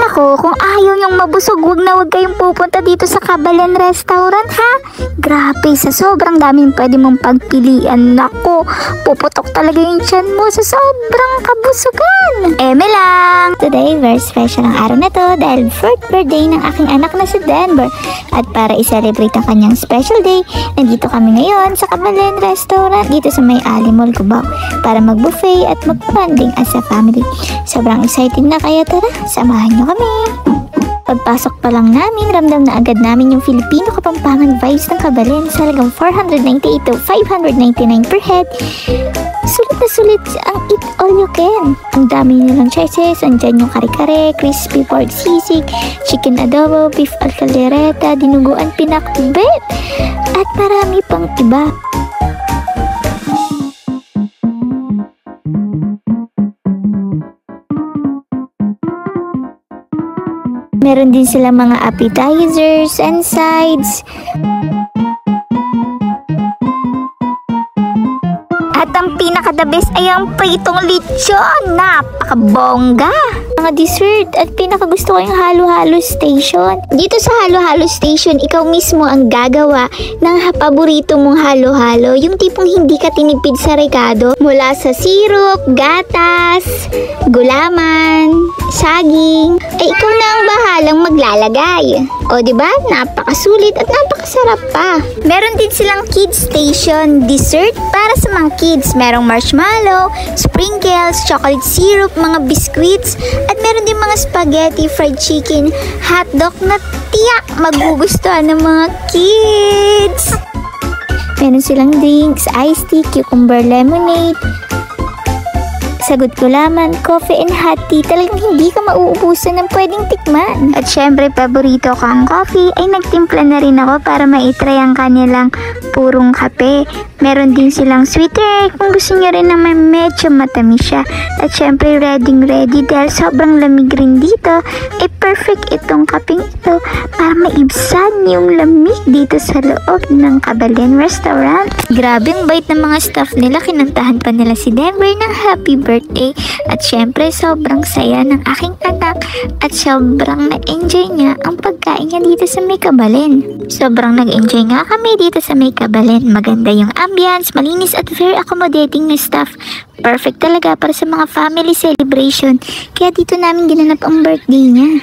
Nako, kung ayaw niyong mabusog, wag kayong pupunta dito sa Kabalen Restaurant, ha? Grabe, sa sobrang daming pwede mong pagpilian. Nako, puputok talaga yung tiyan mo sa sobrang kabusugan. Eme lang! Today, very special ang araw na to dahil 4th birthday ng aking anak na si Denver. At para i-celebrate ang kanyang special day, nandito kami ngayon sa Kabalen Restaurant dito sa may Ali Mall, Cubao para mag-buffet at mag-bonding as a family. Sobrang excited na, kaya tara, samahan niyo kami. Pagpasok pa lang namin, ramdam na agad namin yung Filipino Kapampangan vibes ng Kabalen sa halagang 498 to 599 per head. Sulit na sulit ang eat all you can. Ang dami nilang choices. Andyan yung kare-kare, crispy pork sisig, chicken adobo, beef alcalereta, dinuguan pinakbet, at marami pang iba. Meron din sila mga appetizers and sides. At ang pinaka-the best ay ang pritong lechon. Napakabongga! Mga dessert at pinaka-gusto ko yung halo-halo station. Dito sa halo-halo station, ikaw mismo ang gagawa ng paborito mong halo-halo. Yung tipong hindi ka tinipid sa rekado. Mula sa syrup, gatas, gulaman, saging. Ay ikaw na ang bahalang maglalagay. O diba? Napakasulit at napakasarap pa. Meron din silang kids station dessert para sa mga kids. Merong marshmallow, sprinkles, chocolate syrup, mga biscuits, at meron din mga spaghetti, fried chicken, hotdog na tiyak magugustuhan ng mga kids. Meron silang drinks, iced tea, cucumber lemonade, sagot gulaman, coffee and hot tea. Talagang hindi ka mauubusan ng pwedeng tikman. At syempre, paborito ko ang coffee, ay nagtimpla na rin ako para maitry ang kanilang purong kape. Meron din silang sweeter kung gusto niyo rin naman medyo matamis siya. At syempre, ready dahil sobrang lamig rin dito. Eh, perfect itong kapeng ito para maibsan yung lamig dito sa loob ng Kabalen Restaurant. Grabe ang bait ng mga staff nila. Kinantahan pa nila si Denver ng happy birthday. At syempre, sobrang saya ng aking anak at sobrang na-enjoy niya ang pagkain niya dito sa may Kabalen. Sobrang nag-enjoy nga kami dito sa may Kabalen. Maganda yung ambience, malinis at very accommodating na staff. Perfect talaga para sa mga family celebration. Kaya dito namin ginanap ang birthday niya.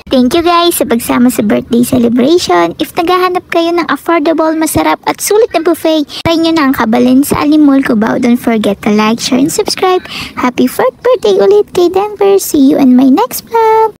Thank you guys sa pagsama sa birthday celebration. If naghahanap kayo ng affordable, masarap at sulit na buffet, try nyo na ang Kabalen sa Ali Mall, Cubao. Don't forget to like, share, and subscribe. Happy 4th birthday ulit kay Denver. See you in my next vlog.